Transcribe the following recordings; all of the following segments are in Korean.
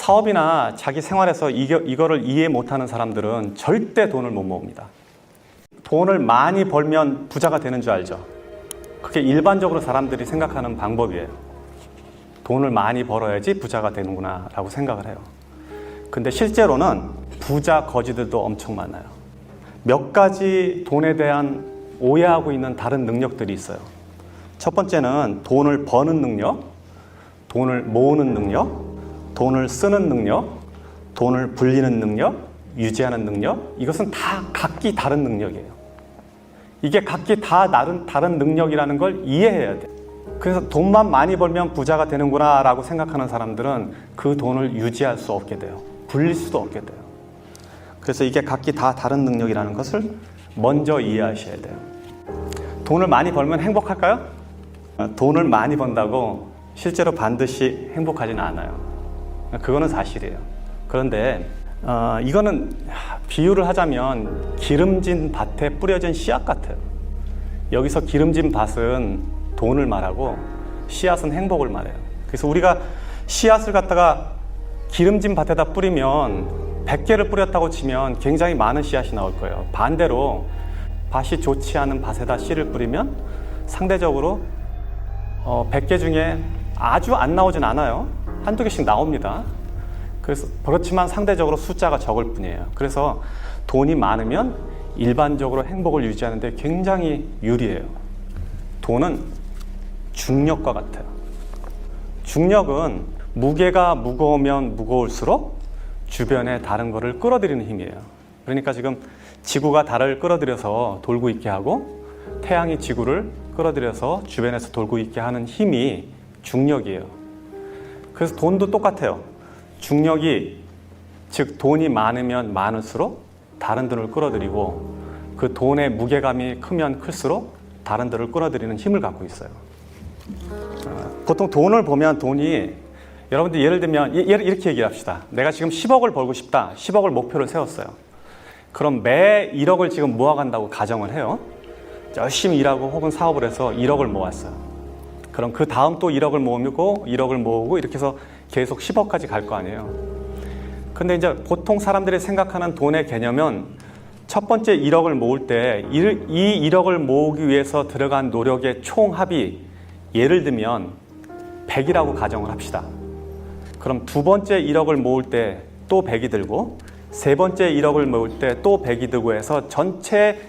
사업이나 자기 생활에서 이거를 이해 못하는 사람들은 절대 돈을 못 모읍니다. 돈을 많이 벌면 부자가 되는 줄 알죠? 그게 일반적으로 사람들이 생각하는 방법이에요. 돈을 많이 벌어야지 부자가 되는구나 라고 생각을 해요. 근데 실제로는 부자 거지들도 엄청 많아요. 몇 가지 돈에 대한 오해하고 있는 다른 능력들이 있어요. 첫 번째는 돈을 버는 능력, 돈을 모으는 능력, 돈을 쓰는 능력, 돈을 불리는 능력, 유지하는 능력. 이것은 다 각기 다른 능력이에요. 이게 각기 다 다른 능력이라는 걸 이해해야 돼요. 그래서 돈만 많이 벌면 부자가 되는구나 라고 생각하는 사람들은 그 돈을 유지할 수 없게 돼요. 불릴 수도 없게 돼요. 그래서 이게 각기 다 다른 능력이라는 것을 먼저 이해하셔야 돼요. 돈을 많이 벌면 행복할까요? 돈을 많이 번다고 실제로 반드시 행복하지는 않아요. 그거는 사실이에요. 그런데 이거는 비유를 하자면 기름진 밭에 뿌려진 씨앗 같아요. 여기서 기름진 밭은 돈을 말하고 씨앗은 행복을 말해요. 그래서 우리가 씨앗을 갖다가 기름진 밭에다 뿌리면 100개를 뿌렸다고 치면 굉장히 많은 씨앗이 나올 거예요. 반대로 밭이 좋지 않은 밭에다 씨를 뿌리면 상대적으로 100개 중에 아주 안 나오진 않아요. 한두 개씩 나옵니다. 그래서 그렇지만 상대적으로 숫자가 적을 뿐이에요. 그래서 돈이 많으면 일반적으로 행복을 유지하는 데 굉장히 유리해요. 돈은 중력과 같아요. 중력은 무게가 무거우면 무거울수록 주변에 다른 것을 끌어들이는 힘이에요. 그러니까 지금 지구가 달을 끌어들여서 돌고 있게 하고 태양이 지구를 끌어들여서 주변에서 돌고 있게 하는 힘이 중력이에요. 그래서 돈도 똑같아요. 중력이, 즉 돈이 많으면 많을수록 다른 돈을 끌어들이고 그 돈의 무게감이 크면 클수록 다른 돈을 끌어들이는 힘을 갖고 있어요. 보통 돈을 보면 돈이, 여러분들 예를 들면 이렇게 얘기합시다. 내가 지금 10억을 벌고 싶다. 10억을 목표를 세웠어요. 그럼 매 1억을 지금 모아간다고 가정을 해요. 열심히 일하고 혹은 사업을 해서 1억을 모았어요. 그럼 그 다음 또 1억을 모으고 1억을 모으고 이렇게 해서 계속 10억까지 갈 거 아니에요. 근데 이제 보통 사람들이 생각하는 돈의 개념은 첫 번째 1억을 모을 때 이 1억을 모으기 위해서 들어간 노력의 총합이 예를 들면 100이라고 가정을 합시다. 그럼 두 번째 1억을 모을 때 또 100이 들고 세 번째 1억을 모을 때 또 100이 들고 해서 전체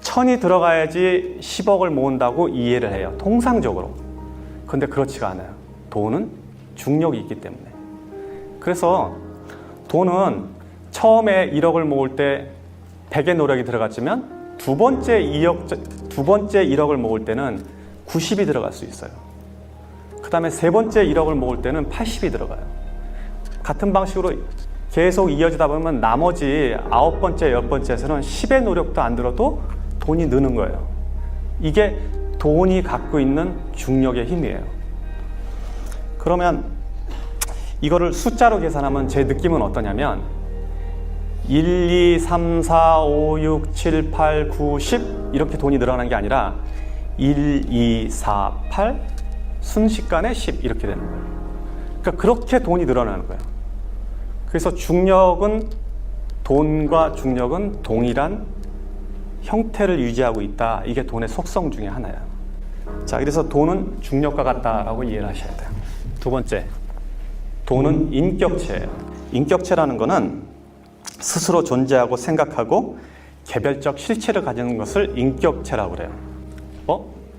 1000이 들어가야지 10억을 모은다고 이해를 해요. 통상적으로. 근데 그렇지가 않아요. 돈은 중력이 있기 때문에. 그래서 돈은 처음에 1억을 모을 때 100의 노력이 들어갔지만 두 번째 1억을 모을 때는 90이 들어갈 수 있어요. 그 다음에 세 번째 1억을 모을 때는 80이 들어가요. 같은 방식으로 계속 이어지다 보면 나머지 9번째, 10번째에서는 10의 노력도 안 들어도 돈이 느는 거예요. 이게 돈이 갖고 있는 중력의 힘이에요. 그러면 이거를 숫자로 계산하면 제 느낌은 어떠냐면 1, 2, 3, 4, 5, 6, 7, 8, 9, 10 이렇게 돈이 늘어나는 게 아니라 1, 2, 4, 8 순식간에 10 이렇게 되는 거예요. 그러니까 그렇게 돈이 늘어나는 거예요. 그래서 중력은, 돈과 중력은 동일한 형태를 유지하고 있다. 이게 돈의 속성 중에 하나예요. 자, 그래서 돈은 중력과 같다라고 이해를 하셔야 돼요. 두 번째, 돈은 인격체예요. 인격체라는 거는 스스로 존재하고 생각하고 개별적 실체를 가지는 것을 인격체라고 그래요.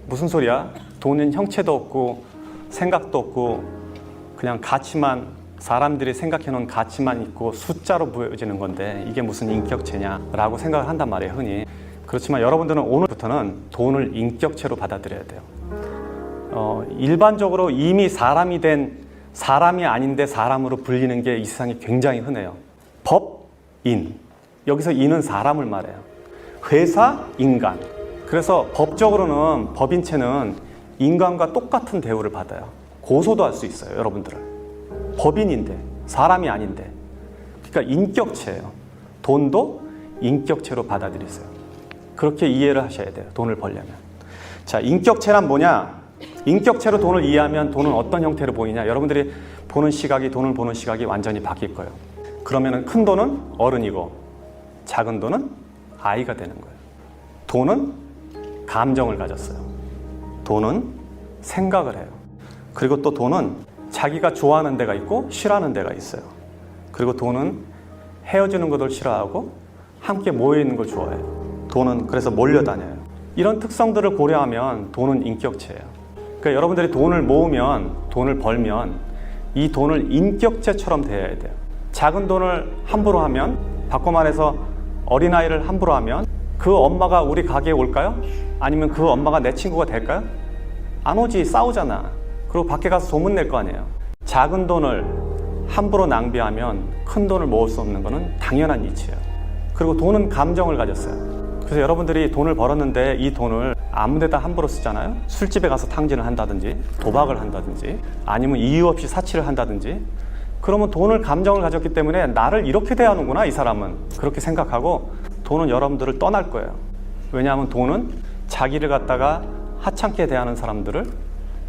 무슨 소리야? 돈은 형체도 없고 생각도 없고 그냥 가치만, 사람들이 생각해 놓은 가치만 있고 숫자로 보여지는 건데 이게 무슨 인격체냐라고 생각을 한단 말이에요, 흔히. 그렇지만 여러분들은 오늘부터는 돈을 인격체로 받아들여야 돼요. 일반적으로 이미 사람이 아닌데 사람으로 불리는 게 이 세상에 굉장히 흔해요. 법인, 여기서 인은 사람을 말해요. 회사, 인간. 그래서 법적으로는 법인체는 인간과 똑같은 대우를 받아요. 고소도 할 수 있어요, 여러분들은. 법인인데 사람이 아닌데. 그러니까 인격체예요. 돈도 인격체로 받아들이세요. 그렇게 이해를 하셔야 돼요, 돈을 벌려면. 자, 인격체란 뭐냐? 인격체로 돈을 이해하면 돈은 어떤 형태로 보이냐? 여러분들이 보는 시각이, 돈을 보는 시각이 완전히 바뀔 거예요. 그러면은 큰 돈은 어른이고 작은 돈은 아이가 되는 거예요. 돈은 감정을 가졌어요. 돈은 생각을 해요. 그리고 또 돈은 자기가 좋아하는 데가 있고 싫어하는 데가 있어요. 그리고 돈은 헤어지는 것을 싫어하고 함께 모여 있는 걸 좋아해요. 돈은 그래서 몰려다녀요. 이런 특성들을 고려하면 돈은 인격체예요. 그러니까 여러분들이 돈을 모으면, 돈을 벌면 이 돈을 인격체처럼 대해야 돼요. 작은 돈을 함부로 하면, 바꿔 말해서 어린아이를 함부로 하면 그 엄마가 우리 가게에 올까요? 아니면 그 엄마가 내 친구가 될까요? 안 오지. 싸우잖아. 그리고 밖에 가서 소문낼 거 아니에요. 작은 돈을 함부로 낭비하면 큰 돈을 모을 수 없는 것은 당연한 이치예요. 그리고 돈은 감정을 가졌어요. 그래서 여러분들이 돈을 벌었는데 이 돈을 아무 데다 함부로 쓰잖아요. 술집에 가서 탕진을 한다든지 도박을 한다든지 아니면 이유 없이 사치를 한다든지, 그러면 돈을 감정을 가졌기 때문에 나를 이렇게 대하는구나 이 사람은, 그렇게 생각하고 돈은 여러분들을 떠날 거예요. 왜냐하면 돈은 자기를 갖다가 하찮게 대하는 사람들을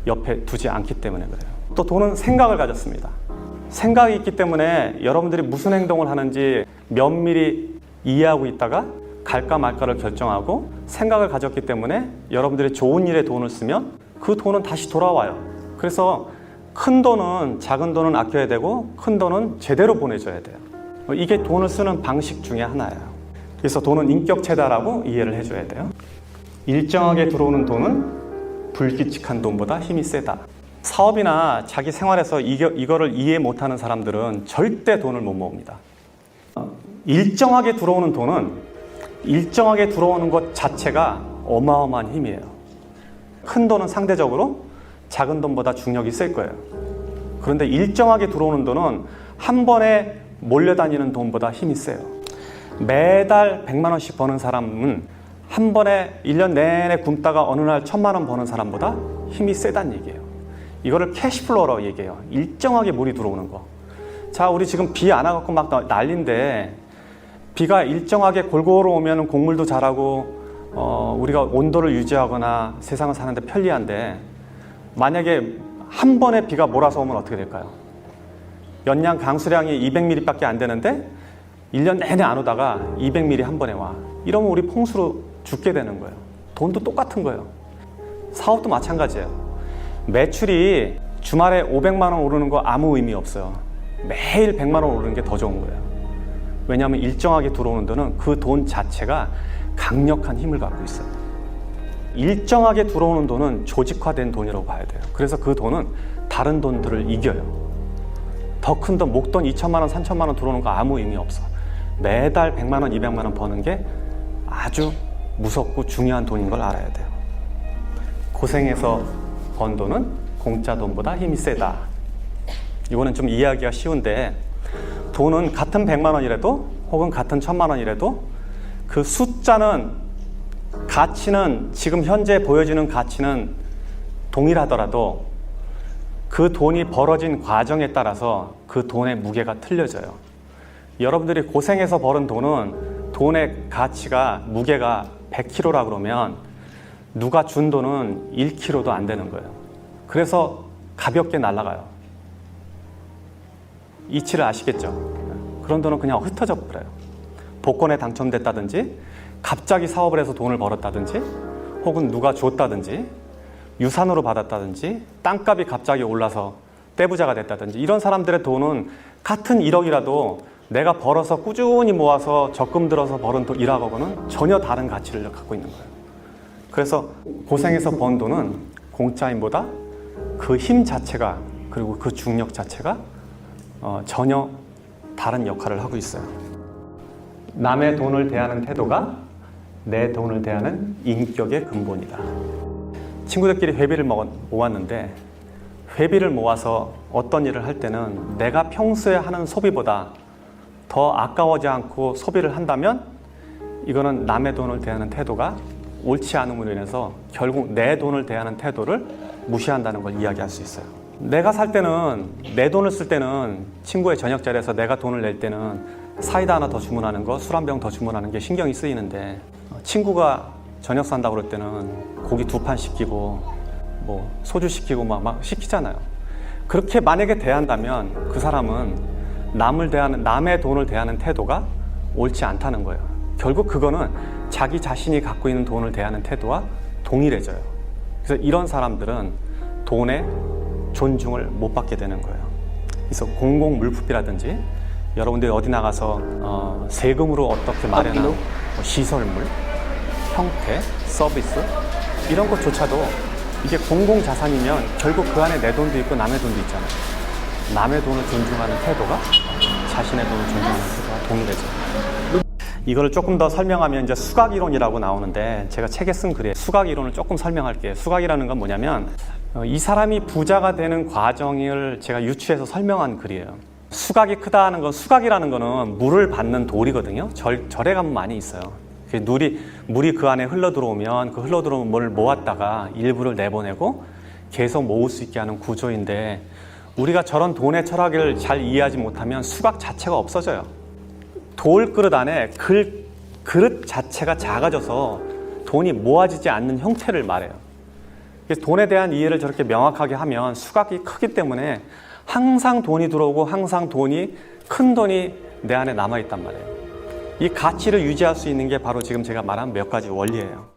옆에 두지 않기 때문에 그래요. 또 돈은 생각을 가졌습니다. 생각이 있기 때문에 여러분들이 무슨 행동을 하는지 면밀히 이해하고 있다가 갈까 말까를 결정하고 생각을 가졌기 때문에 여러분들이 좋은 일에 돈을 쓰면 그 돈은 다시 돌아와요. 그래서 큰 돈은, 작은 돈은 아껴야 되고 큰 돈은 제대로 보내줘야 돼요. 이게 돈을 쓰는 방식 중에 하나예요. 그래서 돈은 인격체다라고 이해를 해줘야 돼요. 일정하게 들어오는 돈은 불규칙한 돈보다 힘이 세다. 사업이나 자기 생활에서 이거를 이해 못하는 사람들은 절대 돈을 못 모읍니다. 일정하게 들어오는 돈은 일정하게 들어오는 것 자체가 어마어마한 힘이에요. 큰 돈은 상대적으로 작은 돈보다 중력이 셀 거예요. 그런데 일정하게 들어오는 돈은 한 번에 몰려다니는 돈보다 힘이 세요. 매달 100만 원씩 버는 사람은 한 번에 1년 내내 굶다가 어느 날 1000만 원 버는 사람보다 힘이 세다는 얘기예요. 이거를 캐시플로우라고 얘기해요. 일정하게 물이 들어오는 거. 자, 우리 지금 비 안 와갖고 막 난리인데 비가 일정하게 골고루 오면 곡물도 자라고 우리가 온도를 유지하거나 세상을 사는데 편리한데, 만약에 한 번에 비가 몰아서 오면 어떻게 될까요? 연량 강수량이 200mm 밖에 안 되는데 1년 내내 안 오다가 200mm 한 번에 와. 이러면 우리 풍수로 죽게 되는 거예요. 돈도 똑같은 거예요. 사업도 마찬가지예요. 매출이 주말에 500만 원 오르는 거 아무 의미 없어요. 매일 100만 원 오르는 게 더 좋은 거예요. 왜냐하면 일정하게 들어오는 돈은 그 돈 자체가 강력한 힘을 갖고 있어요. 일정하게 들어오는 돈은 조직화된 돈이라고 봐야 돼요. 그래서 그 돈은 다른 돈들을 이겨요. 더 큰 돈, 목돈 2천만 원, 3천만 원 들어오는 거 아무 의미 없어. 매달 100만 원, 200만 원 버는 게 아주 무섭고 중요한 돈인 걸 알아야 돼요. 고생해서 번 돈은 공짜 돈보다 힘이 세다. 이거는 좀 이해하기가 쉬운데, 돈은 같은 100만 원이라도 혹은 같은 1000만 원이라도 그 숫자는, 가치는, 지금 현재 보여지는 가치는 동일하더라도 그 돈이 벌어진 과정에 따라서 그 돈의 무게가 틀려져요. 여러분들이 고생해서 벌은 돈은 돈의 가치가, 무게가 100kg라 그러면 누가 준 돈은 1kg도 안 되는 거예요. 그래서 가볍게 날아가요. 이치를 아시겠죠? 그런 돈은 그냥 흩어져 버려요. 복권에 당첨됐다든지, 갑자기 사업을 해서 돈을 벌었다든지, 혹은 누가 줬다든지, 유산으로 받았다든지, 땅값이 갑자기 올라서 떼부자가 됐다든지, 이런 사람들의 돈은 같은 1억이라도 내가 벌어서 꾸준히 모아서 적금 들어서 벌은 돈 1억하고는 전혀 다른 가치를 갖고 있는 거예요. 그래서 고생해서 번 돈은 공짜임보다 그 힘 자체가, 그리고 그 중력 자체가 전혀 다른 역할을 하고 있어요. 남의 돈을 대하는 태도가 내 돈을 대하는 인격의 근본이다. 친구들끼리 회비를 모았는데, 회비를 모아서 어떤 일을 할 때는 내가 평소에 하는 소비보다 더 아까워지 않고 소비를 한다면 이거는 남의 돈을 대하는 태도가 옳지 않음으로 인해서 결국 내 돈을 대하는 태도를 무시한다는 걸 이야기할 수 있어요. 내가 살 때는, 내 돈을 쓸 때는, 친구의 저녁 자리에서 내가 돈을 낼 때는 사이다 하나 더 주문하는 거, 술 한 병 더 주문하는 게 신경이 쓰이는데, 친구가 저녁 산다고 그럴 때는 고기 2판 시키고 뭐 소주 시키고 막 시키잖아요. 그렇게 만약에 대한다면 그 사람은 남의 돈을 대하는 태도가 옳지 않다는 거예요. 결국 그거는 자기 자신이 갖고 있는 돈을 대하는 태도와 동일해져요. 그래서 이런 사람들은 돈에 존중을 못 받게 되는 거예요. 그래서 공공물품이라든지 여러분들이 어디 나가서 세금으로 어떻게 마련한 뭐 시설물, 형태, 서비스 이런 것조차도 이게 공공자산이면 결국 그 안에 내 돈도 있고 남의 돈도 있잖아요. 남의 돈을 존중하는 태도가 자신의 돈을 존중하는 태도와 동일해져요. 이거를 조금 더 설명하면 이제 수각이론이라고 나오는데 제가 책에 쓴 글에 수각이론을 조금 설명할게요. 수각이라는 건 뭐냐면 이 사람이 부자가 되는 과정을 제가 유추해서 설명한 글이에요. 수각이 크다는 건, 수각이라는 거는 물을 받는 돌이거든요. 절에 가면 많이 있어요. 물이 그 안에 흘러 들어오면 그 흘러 들어온 물을 모았다가 일부를 내보내고 계속 모을 수 있게 하는 구조인데, 우리가 저런 돈의 철학을 잘 이해하지 못하면 수각 자체가 없어져요. 돌 그릇 안에 그릇 자체가 작아져서 돈이 모아지지 않는 형태를 말해요. 그래서 돈에 대한 이해를 저렇게 명확하게 하면 수각이 크기 때문에 항상 돈이 들어오고 항상 큰 돈이 내 안에 남아있단 말이에요. 이 가치를 유지할 수 있는 게 바로 지금 제가 말한 몇 가지 원리예요.